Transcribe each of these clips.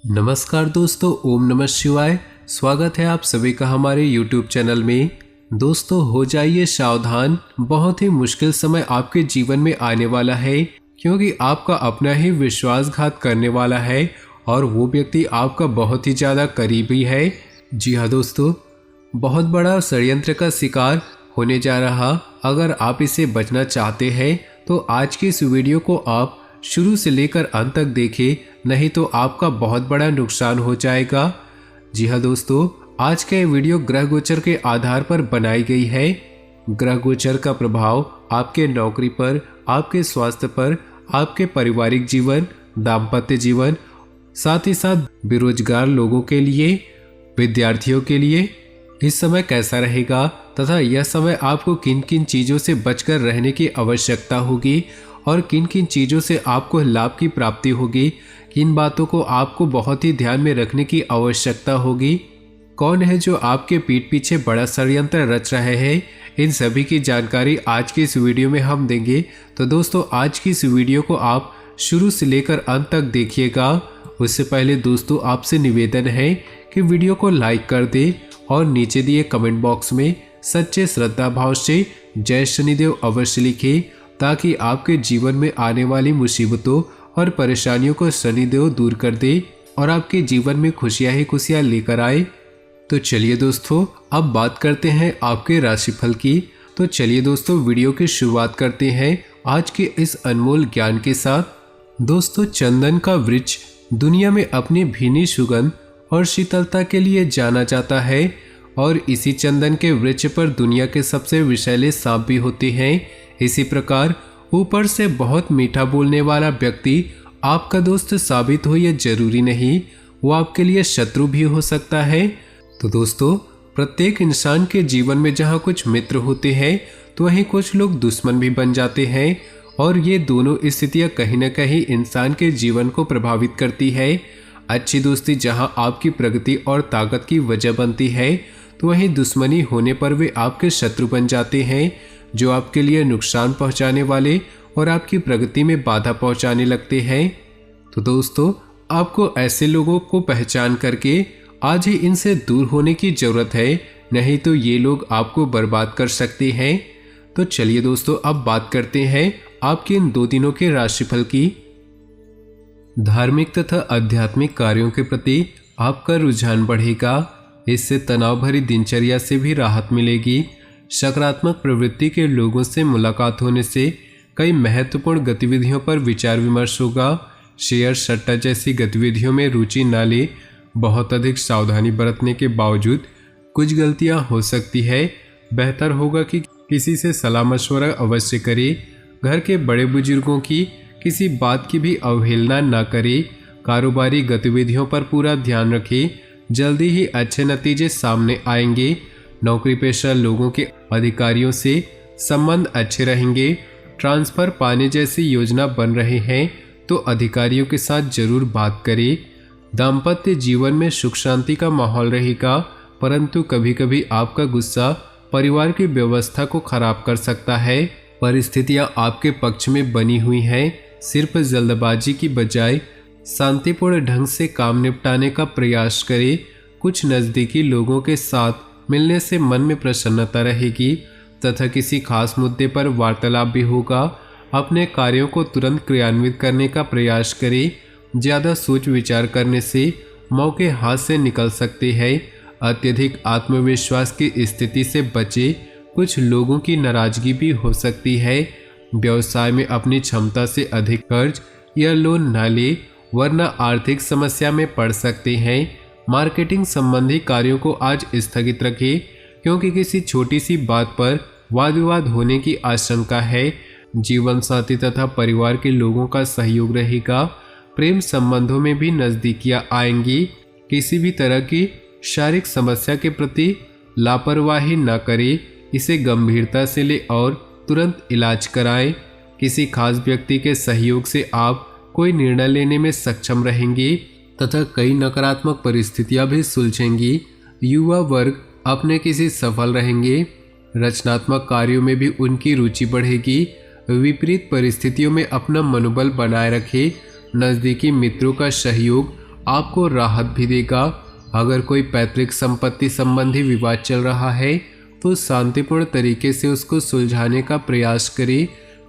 नमस्कार दोस्तों, ओम नमः शिवाय। स्वागत है आप सभी का हमारे YouTube चैनल में। दोस्तों, हो जाइए सावधान, बहुत ही मुश्किल समय आपके जीवन में आने वाला है, क्योंकि आपका अपना ही विश्वासघात करने वाला है और वो व्यक्ति आपका बहुत ही ज़्यादा करीबी है। जी हाँ दोस्तों, बहुत बड़ा षड्यंत्र का शिकार होने जा रहा। अगर आप इसे बचना चाहते हैं तो आज की इस वीडियो को आप शुरू से लेकर अंत तक देखें, नहीं तो आपका बहुत बड़ा नुकसान हो जाएगा। जी हाँ दोस्तों, आज का ये वीडियो ग्रह गोचर के आधार पर बनाई गई है। ग्रह गोचर का प्रभाव आपके नौकरी पर, आपके स्वास्थ्य पर, आपके पारिवारिक जीवन, दाम्पत्य जीवन, साथ ही साथ बेरोजगार लोगों के लिए, विद्यार्थियों के लिए इस समय कैसा रहेगा तथा यह समय आपको किन किन चीज़ों से बचकर रहने की आवश्यकता होगी और किन किन चीज़ों से आपको लाभ की प्राप्ति होगी, किन बातों को आपको बहुत ही ध्यान में रखने की आवश्यकता होगी, कौन है जो आपके पीठ पीछे बड़ा षड्यंत्र रच रहे हैं, इन सभी की जानकारी आज की इस वीडियो में हम देंगे। तो दोस्तों, आज की इस वीडियो को आप शुरू से लेकर अंत तक देखिएगा। उससे पहले दोस्तों, आपसे निवेदन है कि वीडियो को लाइक कर दे और नीचे दिए कमेंट बॉक्स में सच्चे श्रद्धा भाव से जय शनिदेव अवश्य लिखें, ताकि आपके जीवन में आने वाली मुसीबतों और परेशानियों को शनिदेव दूर कर दे और आपके जीवन में खुशियां ही खुशियां लेकर आए। तो चलिए दोस्तों, अब बात करते हैं आपके राशिफल की। तो चलिए दोस्तों, वीडियो की शुरुआत करते हैं आज के इस अनमोल ज्ञान के साथ। दोस्तों, चंदन का वृक्ष दुनिया में अपनी भीनी सुगंध और शीतलता के लिए जाना जाता है और इसी चंदन के वृक्ष पर दुनिया के सबसे विषैले सांप भी होते हैं। इसी प्रकार ऊपर से बहुत मीठा बोलने वाला व्यक्ति आपका दोस्त साबित हो यह जरूरी नहीं, वो आपके लिए शत्रु भी हो सकता है। तो दोस्तों, प्रत्येक इंसान के जीवन में जहाँ कुछ मित्र होते हैं तो वहीं कुछ लोग दुश्मन भी बन जाते हैं और ये दोनों स्थितियाँ कहीं न कहीं इंसान के जीवन को प्रभावित करती है। अच्छी दोस्ती जहाँ आपकी प्रगति और ताकत की वजह बनती है, तो वहीं दुश्मनी होने पर वे आपके शत्रु बन जाते हैं, जो आपके लिए नुकसान पहुंचाने वाले और आपकी प्रगति में बाधा पहुंचाने लगते हैं। तो दोस्तों, आपको ऐसे लोगों को पहचान करके आज ही इनसे दूर होने की जरूरत है, नहीं तो ये लोग आपको बर्बाद कर सकते हैं। तो चलिए दोस्तों, अब बात करते हैं आपके इन 2 दिनों के राशिफल की। धार्मिक तथा आध्यात्मिक कार्यों के प्रति आपका रुझान बढ़ेगा। इससे तनाव भरी दिनचर्या से भी राहत मिलेगी। सकारात्मक प्रवृत्ति के लोगों से मुलाकात होने से कई महत्वपूर्ण गतिविधियों पर विचार विमर्श होगा। शेयर सट्टा जैसी गतिविधियों में रुचि न ले। बहुत अधिक सावधानी बरतने के बावजूद कुछ गलतियां हो सकती है। बेहतर होगा कि किसी से सलाह मशवरा अवश्य करें। घर के बड़े बुजुर्गों की किसी बात की भी अवहेलना न करें। कारोबारी गतिविधियों पर पूरा ध्यान रखें, जल्दी ही अच्छे नतीजे सामने आएंगे। नौकरी पेशा लोगों के अधिकारियों से संबंध अच्छे रहेंगे। ट्रांसफर पाने जैसी योजना बन रहे हैं तो अधिकारियों के साथ जरूर बात करें। दाम्पत्य जीवन में सुख शांति का माहौल रहेगा, परंतु कभी कभी आपका गुस्सा परिवार की व्यवस्था को खराब कर सकता है। परिस्थितियां आपके पक्ष में बनी हुई हैं। सिर्फ जल्दबाजी की बजाय शांतिपूर्ण ढंग से काम निपटाने का प्रयास करें। कुछ नज़दीकी लोगों के साथ मिलने से मन में प्रसन्नता रहेगी तथा किसी खास मुद्दे पर वार्तालाप भी होगा। अपने कार्यों को तुरंत क्रियान्वित करने का प्रयास करें। ज़्यादा सोच विचार करने से मौके हाथ से निकल सकते हैं। अत्यधिक आत्मविश्वास की स्थिति से बचे। कुछ लोगों की नाराजगी भी हो सकती है। व्यवसाय में अपनी क्षमता से अधिक कर्ज या लोन न ले, वरना आर्थिक समस्या में पड़ सकते हैं। मार्केटिंग संबंधी कार्यों को आज स्थगित रखें, क्योंकि किसी छोटी सी बात पर वाद विवाद होने की आशंका है। जीवन साथी तथा परिवार के लोगों का सहयोग रहेगा। प्रेम संबंधों में भी नजदीकियां आएंगी। किसी भी तरह की शारीरिक समस्या के प्रति लापरवाही न करें, इसे गंभीरता से ले और तुरंत इलाज कराएं। किसी खास व्यक्ति के सहयोग से आप कोई निर्णय लेने में सक्षम रहेंगे तथा कई नकारात्मक परिस्थितियां भी सुलझेंगी। युवा वर्ग अपने किसी सफल रहेंगे। रचनात्मक कार्यों में भी उनकी रुचि बढ़ेगी। विपरीत परिस्थितियों में अपना मनोबल बनाए रखें। नज़दीकी मित्रों का सहयोग आपको राहत भी देगा। अगर कोई पैतृक संपत्ति संबंधी विवाद चल रहा है तो शांतिपूर्ण तरीके से उसको सुलझाने का प्रयास करें,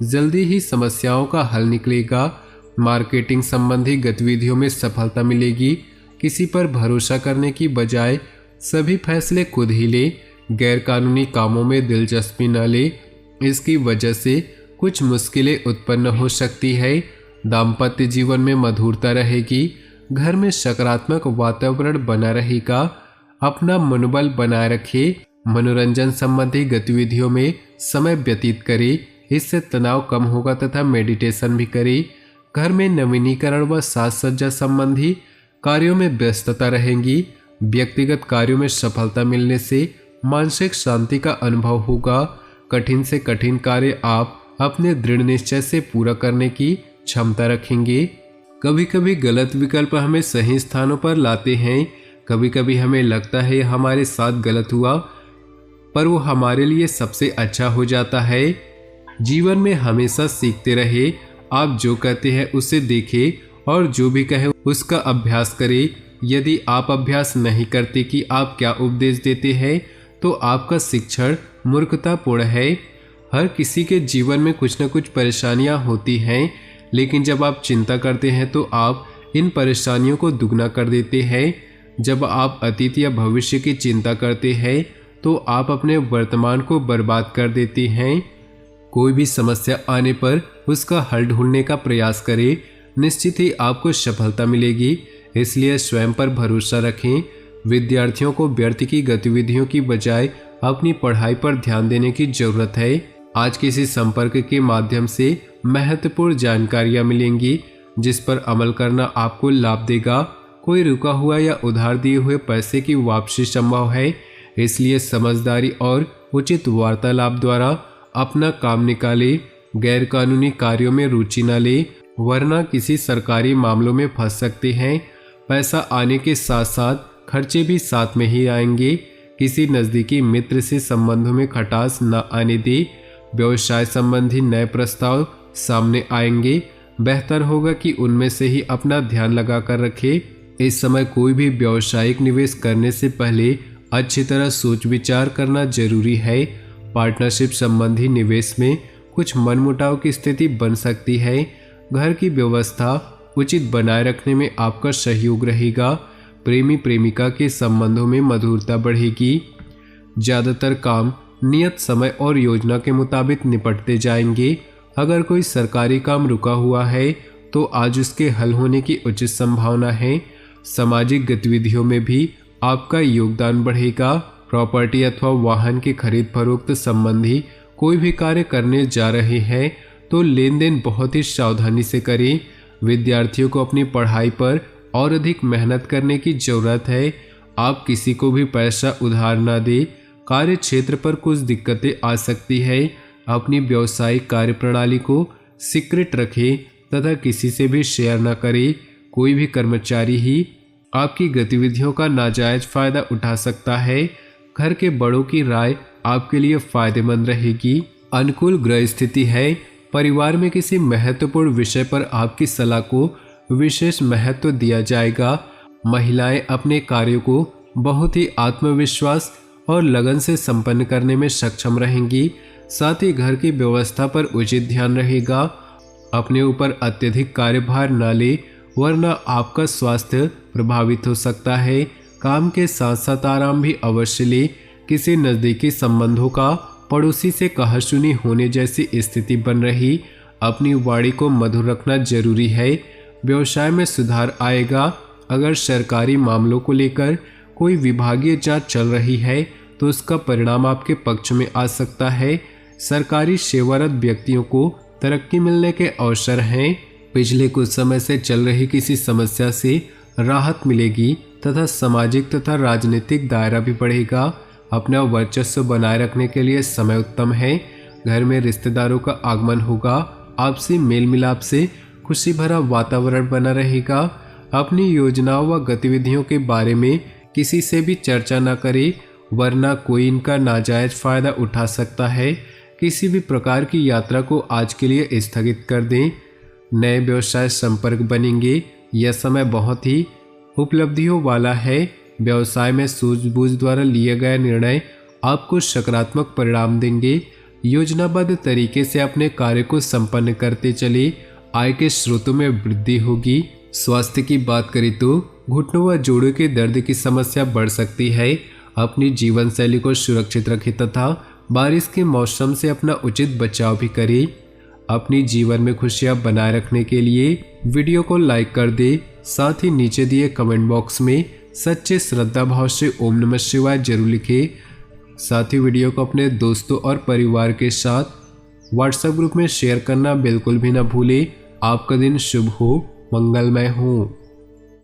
जल्दी ही समस्याओं का हल निकलेगा। मार्केटिंग संबंधी गतिविधियों में सफलता मिलेगी। किसी पर भरोसा करने की बजाय सभी फैसले खुद ही ले। गैरकानूनी कामों में दिलचस्पी न ले, इसकी वजह से कुछ मुश्किलें उत्पन्न हो सकती है। दाम्पत्य जीवन में मधुरता रहेगी। घर में सकारात्मक वातावरण बना रहेगा। अपना मनोबल बनाए रखें। मनोरंजन संबंधी गतिविधियों में समय व्यतीत करें, इससे तनाव कम होगा तथा मेडिटेशन भी करें। घर में नवीनीकरण व साज सज्जा संबंधी कार्यों में व्यस्तता रहेगी। व्यक्तिगत कार्यों में सफलता मिलने से मानसिक शांति का अनुभव होगा। कठिन से कठिन कार्य आप अपने दृढ़ निश्चय से पूरा करने की क्षमता रखेंगे। कभी कभी गलत विकल्प हमें सही स्थानों पर लाते हैं। कभी कभी हमें लगता है हमारे साथ गलत हुआ, पर वो हमारे लिए सबसे अच्छा हो जाता है। जीवन में हमेशा सीखते रहे। आप जो कहते हैं उसे देखें और जो भी कहें उसका अभ्यास करें। यदि आप अभ्यास नहीं करते कि आप क्या उपदेश देते हैं तो आपका शिक्षण मूर्खतापूर्ण है। हर किसी के जीवन में कुछ न कुछ परेशानियां होती हैं, लेकिन जब आप चिंता करते हैं तो आप इन परेशानियों को दुगना कर देते हैं। जब आप अतीत या भविष्य की चिंता करते हैं तो आप अपने वर्तमान को बर्बाद कर देते हैं। कोई भी समस्या आने पर उसका हल ढूंढने का प्रयास करें, निश्चित ही आपको सफलता मिलेगी। इसलिए स्वयं पर भरोसा रखें। विद्यार्थियों को व्यर्थ की गतिविधियों की बजाय अपनी पढ़ाई पर ध्यान देने की जरूरत है। आज किसी संपर्क के माध्यम से महत्वपूर्ण जानकारियां मिलेंगी जिस पर अमल करना आपको लाभ देगा। कोई रुका हुआ या उधार दिए हुए पैसे की वापसी संभव है, इसलिए समझदारी और उचित वार्तालाप द्वारा अपना काम निकाले। गैरकानूनी कार्यों में रुचि न ले, वरना किसी सरकारी मामलों में फंस सकते हैं। पैसा आने के साथ साथ खर्चे भी साथ में ही आएंगे। किसी नज़दीकी मित्र से संबंधों में खटास न आने दे। व्यवसाय संबंधी नए प्रस्ताव सामने आएंगे। बेहतर होगा कि उनमें से ही अपना ध्यान लगा कर रखें। इस समय कोई भी व्यावसायिक निवेश करने से पहले अच्छी तरह सोच विचार करना जरूरी है। पार्टनरशिप संबंधी निवेश में कुछ मनमुटाव की स्थिति बन सकती है। घर की व्यवस्था उचित बनाए रखने में आपका सहयोग रहेगा। प्रेमी प्रेमिका के संबंधों में मधुरता बढ़ेगी। ज़्यादातर काम नियत समय और योजना के मुताबिक निपटते जाएंगे। अगर कोई सरकारी काम रुका हुआ है तो आज उसके हल होने की उचित संभावना है। सामाजिक गतिविधियों में भी आपका योगदान बढ़ेगा। प्रॉपर्टी अथवा वाहन की खरीद फरोख्त संबंधी कोई भी कार्य करने जा रहे हैं तो लेन देन बहुत ही सावधानी से करें। विद्यार्थियों को अपनी पढ़ाई पर और अधिक मेहनत करने की जरूरत है। आप किसी को भी पैसा उधार न दें। कार्य क्षेत्र पर कुछ दिक्कतें आ सकती है। अपनी व्यावसायिक कार्यप्रणाली को सीक्रेट रखें तथा किसी से भी शेयर न करें। कोई भी कर्मचारी ही आपकी गतिविधियों का नाजायज फायदा उठा सकता है। घर के बड़ों की राय आपके लिए फायदेमंद रहेगी। अनुकूल ग्रह स्थिति है। परिवार में किसी महत्वपूर्ण विषय पर आपकी सलाह को विशेष महत्व दिया जाएगा। महिलाएं अपने कार्यों को बहुत ही आत्मविश्वास और लगन से संपन्न करने में सक्षम रहेंगी। साथ ही घर की व्यवस्था पर उचित ध्यान रहेगा। अपने ऊपर अत्यधिक कार्यभार न ले, वरना आपका स्वास्थ्य प्रभावित हो सकता है। काम के साथ साथ आराम भी अवश्य ले। किसी नज़दीकी संबंधों का पड़ोसी से कहासुनी होने जैसी स्थिति बन रही। अपनी वाणी को मधुर रखना जरूरी है। व्यवसाय में सुधार आएगा। अगर सरकारी मामलों को लेकर कोई विभागीय जांच चल रही है तो उसका परिणाम आपके पक्ष में आ सकता है। सरकारी सेवारत व्यक्तियों को तरक्की मिलने के अवसर हैं। पिछले कुछ समय से चल रही किसी समस्या से राहत मिलेगी तथा सामाजिक तथा राजनीतिक दायरा भी बढ़ेगा। अपना वर्चस्व बनाए रखने के लिए समय उत्तम है। घर में रिश्तेदारों का आगमन होगा। आपसी मेल मिलाप से खुशी भरा वातावरण बना रहेगा। अपनी योजनाओं व गतिविधियों के बारे में किसी से भी चर्चा न करें, वरना कोई इनका नाजायज फायदा उठा सकता है। किसी भी प्रकार की यात्रा को आज के लिए स्थगित कर दें। नए व्यवसाय संपर्क बनेंगे। यह समय बहुत ही उपलब्धियों वाला है। व्यवसाय में सूझबूझ द्वारा लिया गया निर्णय आपको सकारात्मक परिणाम देंगे। योजनाबद्ध तरीके से अपने कार्य को संपन्न करते चले, आय के स्रोतों में वृद्धि होगी। स्वास्थ्य की बात करें तो घुटनों व जोड़ों के दर्द की समस्या बढ़ सकती है। अपनी जीवन शैली को सुरक्षित रखें तथा बारिश के मौसम से अपना उचित बचाव भी करें। अपनी जीवन में खुशियां बनाए रखने के लिए वीडियो को लाइक कर दे। साथ ही नीचे दिए कमेंट बॉक्स में सच्चे श्रद्धा भाव से ओम नमः शिवाय जरूर लिखें। साथ ही वीडियो को अपने दोस्तों और परिवार के साथ व्हाट्सएप ग्रुप में शेयर करना बिल्कुल भी ना भूलें। आपका दिन शुभ हो, मंगलमय हो।